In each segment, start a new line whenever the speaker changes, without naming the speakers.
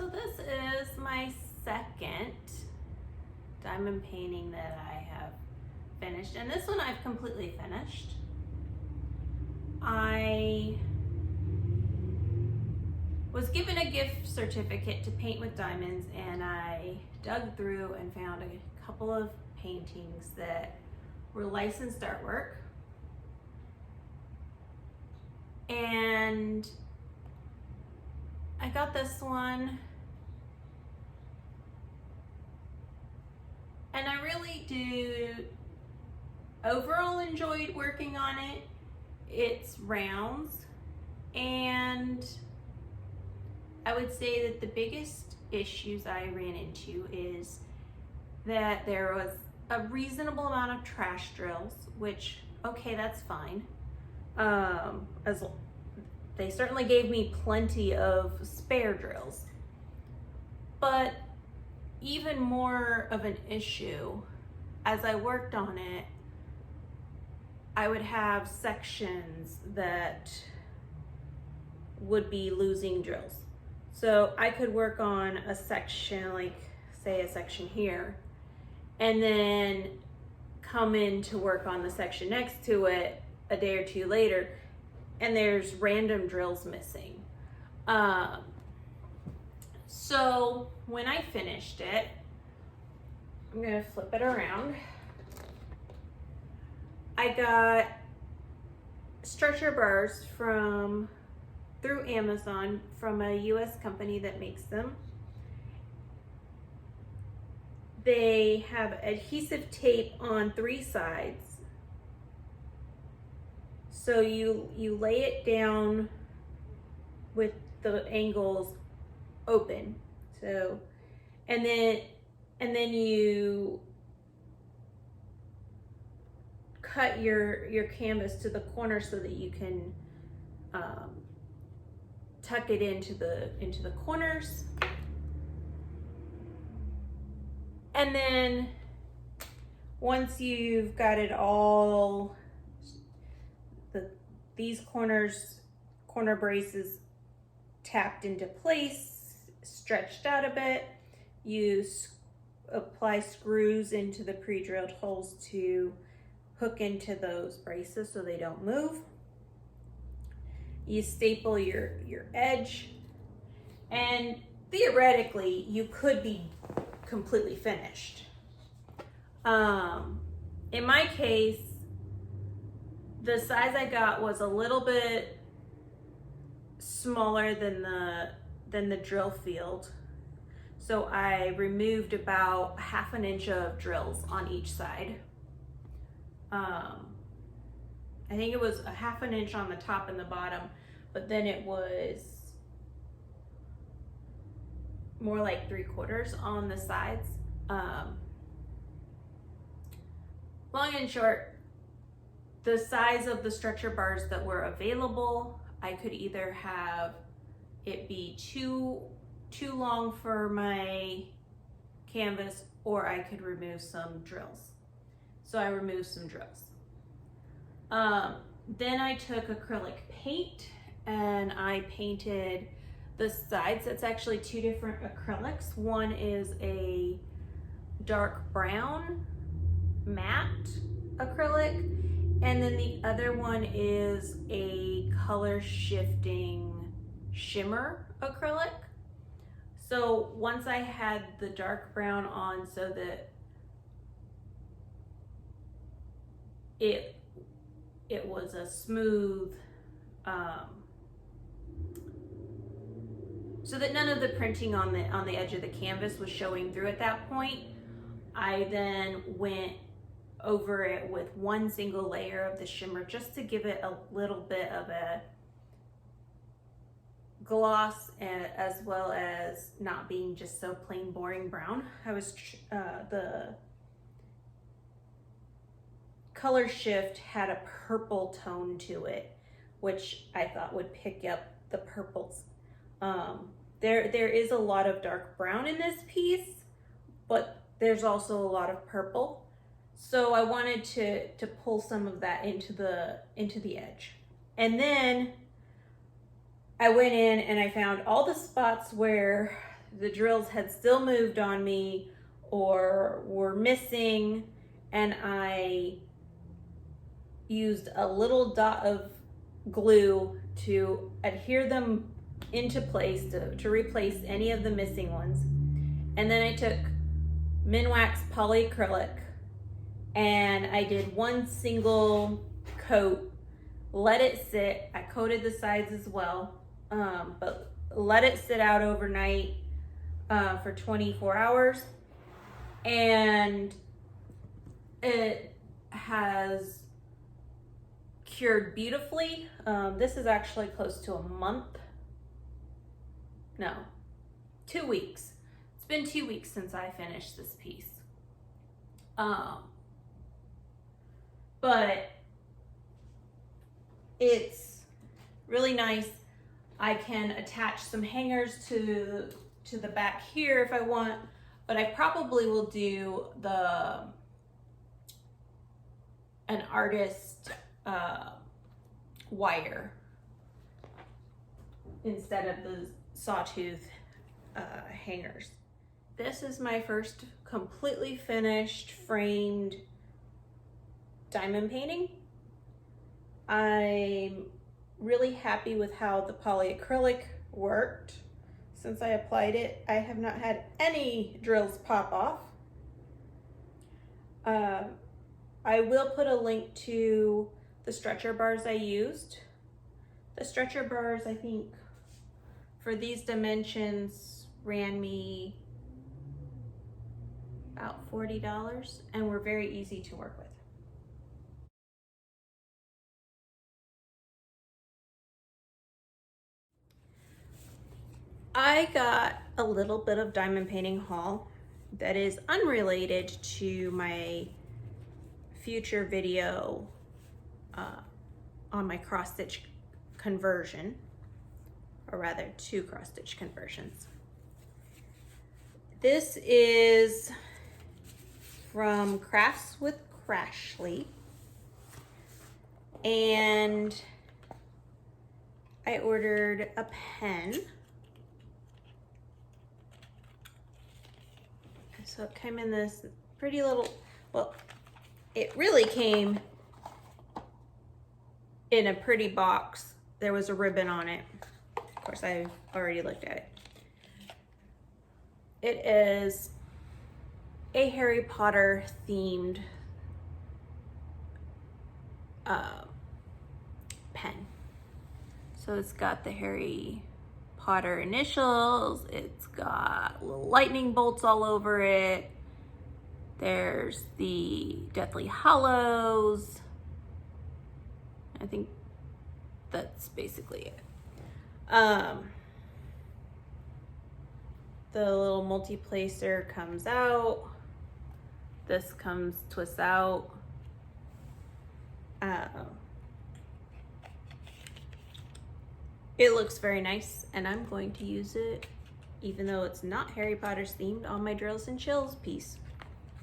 So this is my second diamond painting that I have finished, and this one I've completely finished. I was given a gift certificate to paint with diamonds, and I dug through and found a couple of paintings that were licensed artwork. And I got this one, and I really do overall enjoyed working on it. It's rounds, and I would say that the biggest issues I ran into is that there was a reasonable amount of trash drills, which, okay, that's fine. As they certainly gave me plenty of spare drills. But even more of an issue, as I worked on it, I would have sections that would be losing drills. So I could work on a section, like say a section here, and then come in to work on the section next to it a day or two later, and there's random drills missing. So when I finished it, I'm gonna flip it around. I got stretcher bars through Amazon from a US company that makes them. They have adhesive tape on 3 sides. So you lay it down with the angles open. So, and then you cut your canvas to the corner so that you can tuck it into the corners. And then once you've got it all, these corner braces tapped into place, stretched out a bit, you apply screws into the pre-drilled holes to hook into those braces so they don't move. You staple your edge, and theoretically you could be completely finished. In my case, the size I got was a little bit smaller than the drill field. So I removed about 1/2 inch of drills on each side. I think it was 1/2 inch on the top and the bottom, but then it was more like 3/4 on the sides. Long and short, the size of the stretcher bars that were available, I could either have it be too long for my canvas, or I could remove some drills. So I removed some drills. Then I took acrylic paint and I painted the sides. It's actually 2 different acrylics. One is a dark brown matte acrylic, and then the other one is a color shifting shimmer acrylic. So once I had the dark brown on so that it was a smooth, so that none of the printing on the edge of the canvas was showing through at that point, I then went over it with 1 single layer of the shimmer just to give it a little bit of a gloss, and as well as not being just so plain boring brown. I was the color shift had a purple tone to it, which I thought would pick up the purples. There is a lot of dark brown in this piece, but there's also a lot of purple. So I wanted to pull some of that into the edge. And then I went in and I found all the spots where the drills had still moved on me or were missing, and I used a little dot of glue to adhere them into place to replace any of the missing ones. And then I took Minwax polyacrylic and I did one single coat, let it sit. I coated the sides as well, but let it sit out overnight for 24 hours. And it has cured beautifully. This is actually close to a month. No, 2 weeks. It's been 2 weeks since I finished this piece. But it's really nice. I can attach some hangers to the back here if I want, but I probably will do an artist wire instead of the sawtooth hangers. This is my first completely finished framed diamond painting. I'm really happy with how the polyacrylic worked. Since I applied it, I have not had any drills pop off. I will put a link to the stretcher bars I used. The stretcher bars, I think, for these dimensions ran me about $40 and were very easy to work with. I got a little bit of diamond painting haul that is unrelated to my future video on my cross stitch conversion, or rather 2 cross stitch conversions. This is from Crafts with Crashly, and I ordered a pen. So it came in this pretty little, well, it really came in a pretty box. There was a ribbon on it. Of course, I've already looked at it. It is a Harry Potter themed pen. So it's got the Harry Potter initials, it's got little lightning bolts all over it, there's the Deathly Hallows. I think that's basically it. The little multi-placer comes out, this twists out. It looks very nice, and I'm going to use it, even though it's not Harry Potter's themed, on my Drills and Chills piece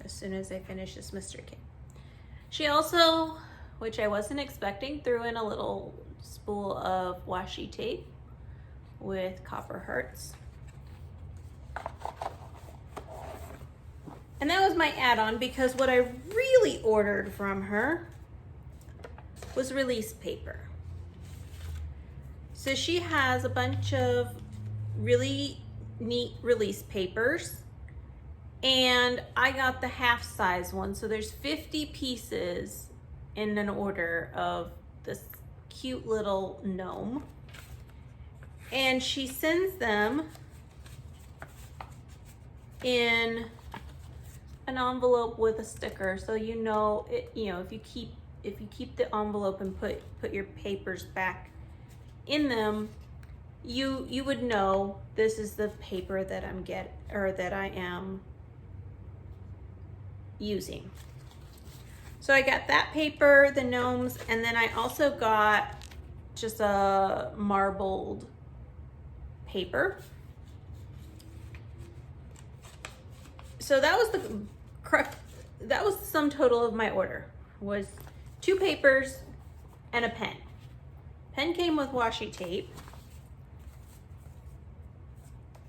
as soon as I finish this mystery kit. She also, which I wasn't expecting, threw in a little spool of washi tape with copper hearts. And that was my add-on, because what I really ordered from her was release paper. So she has a bunch of really neat release papers, and I got the half size one. So there's 50 pieces in an order of this cute little gnome, and she sends them in an envelope with a sticker, so you know it. You know, if you keep the envelope and put your papers back in them, you would know this is the paper that that I am using. So I got that paper, the gnomes, and then I also got just a marbled paper. So that was the sum total of my order, was 2 papers and a pen. Pen came with washi tape.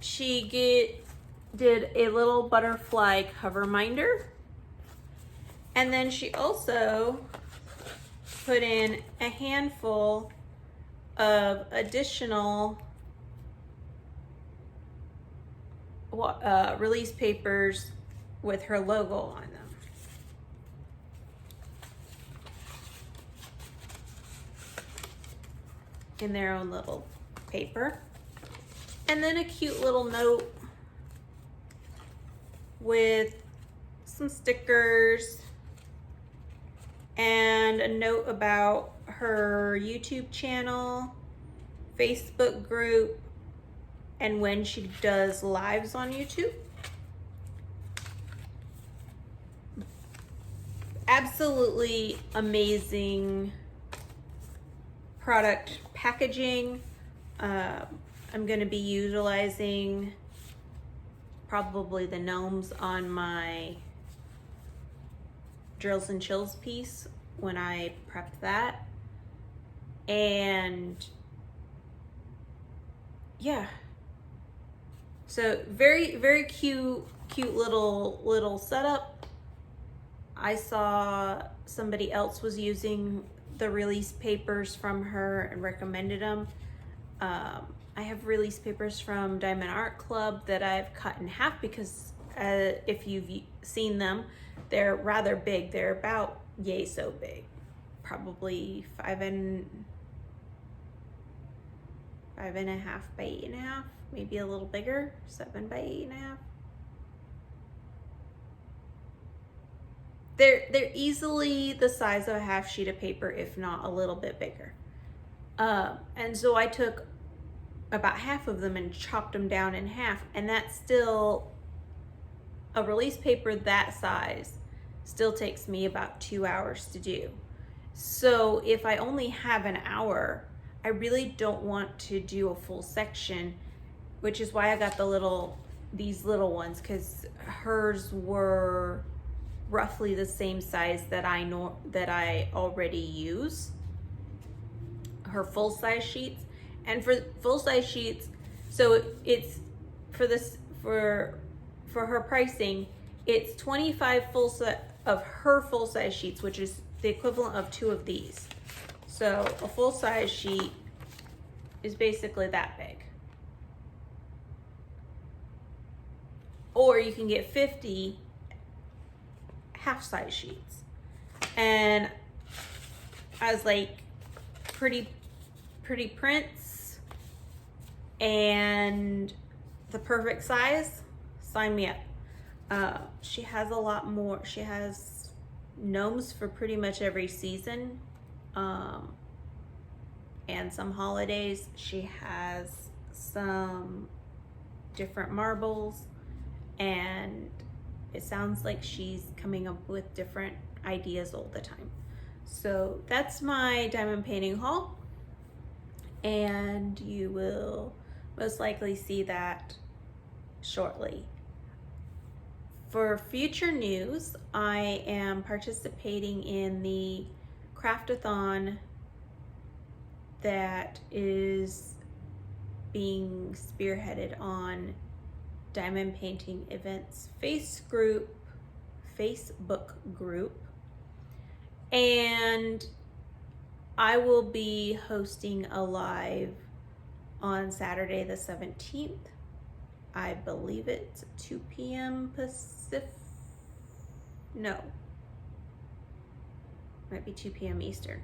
she did a little butterfly cover minder. And then she also put in a handful of additional release papers with her logo on them. In their own little paper. And then a cute little note with some stickers and a note about her YouTube channel, Facebook group, and when she does lives on YouTube. Absolutely amazing product packaging. I'm going to be utilizing probably the gnomes on my Drills and Chills piece when I prep that. And yeah, so very, very cute little setup. I saw somebody else was using the release papers from her and recommended them. I have release papers from Diamond Art Club that I've cut in half because if you've seen them, they're rather big. They're about yay so big, probably 5.5 by 8.5, maybe a little bigger, 7 by 8.5. They're easily the size of a half sheet of paper, if not a little bit bigger. And so I took about half of them and chopped them down in half, and that's still a release paper that size still takes me about 2 hours to do. So if I only have an hour, I really don't want to do a full section, which is why I got these little ones, because hers were roughly the same size that I already use. Her full size sheets. And for full size sheets, so it's for her pricing, it's 25 full set of her full size sheets, which is the equivalent of 2 of these. So a full size sheet is basically that big. Or you can get 50 half size sheets. And I was like, pretty prints and the perfect size, sign me up. She has a lot more. She has gnomes for pretty much every season, and some holidays. She has some different marbles, and it sounds like she's coming up with different ideas all the time. So that's my diamond painting haul, and you will most likely see that shortly. For future news, I am participating in the craftathon that is being spearheaded on Diamond Painting Events Facebook group, and I will be hosting a live on Saturday the 17th. I believe it's 2 p.m. Pacific. No, might be 2 p.m. Eastern.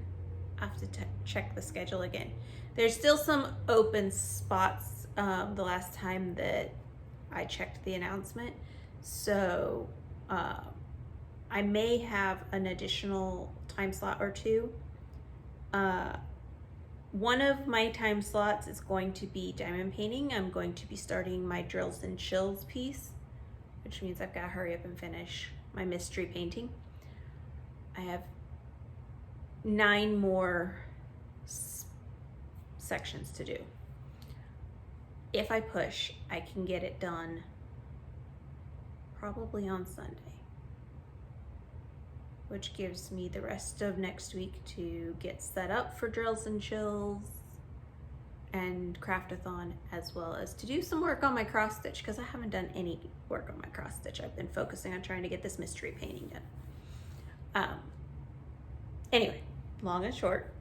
I have to check the schedule again. There's still some open spots the last time that I checked the announcement. So I may have an additional time slot or two. One of my time slots is going to be diamond painting. I'm going to be starting my Drills and Chills piece, which means I've got to hurry up and finish my mystery painting. I have 9 more sections to do. If I push, I can get it done probably on Sunday, which gives me the rest of next week to get set up for Drills and Chills and craftathon, as well as to do some work on my cross stitch, because I haven't done any work on my cross stitch. I've been focusing on trying to get this mystery painting done. Anyway, long and short,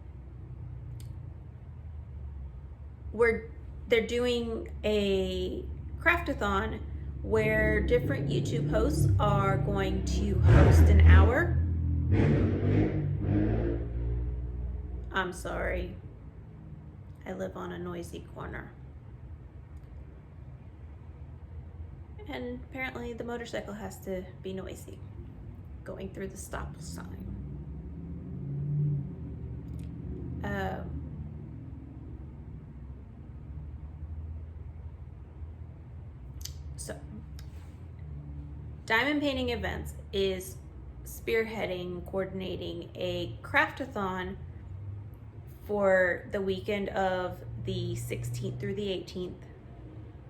they're doing a craftathon where different YouTube hosts are going to host an hour. I'm sorry, I live on a noisy corner. And apparently the motorcycle has to be noisy, going through the stop sign. So, Diamond Painting Events is spearheading, coordinating a craftathon for the weekend of the 16th through the 18th,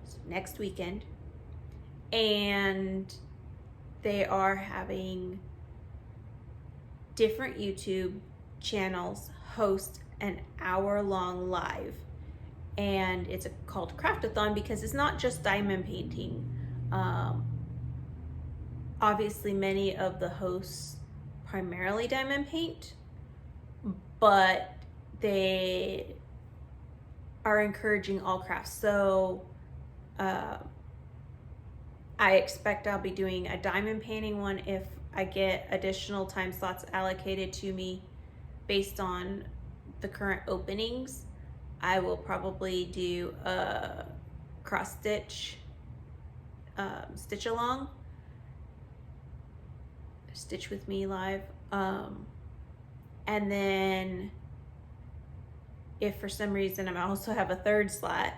so next weekend. And they are having different YouTube channels host an hour-long live. And it's called Craftathon because it's not just diamond painting. Obviously, many of the hosts primarily diamond paint, but they are encouraging all crafts. So I expect I'll be doing a diamond painting one if I get additional time slots allocated to me based on the current openings. I will probably do a cross stitch, stitch along, stitch with me live. And then if for some reason I also have a third slot,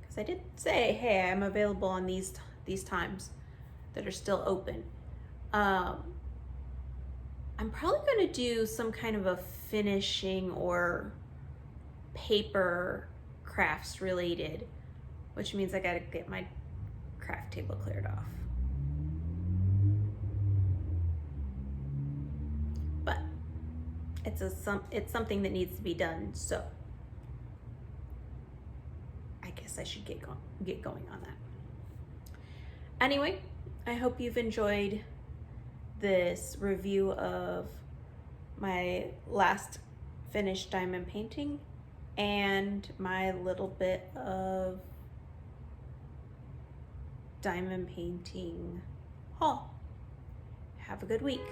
because I did say, hey, I'm available on these times that are still open. I'm probably going to do some kind of a finishing or paper crafts related, which means I gotta get my craft table cleared off. But it's something that needs to be done, so I guess I should get going on that. Anyway, I hope you've enjoyed this review of my last finished diamond painting and my little bit of diamond painting haul. Have a good week.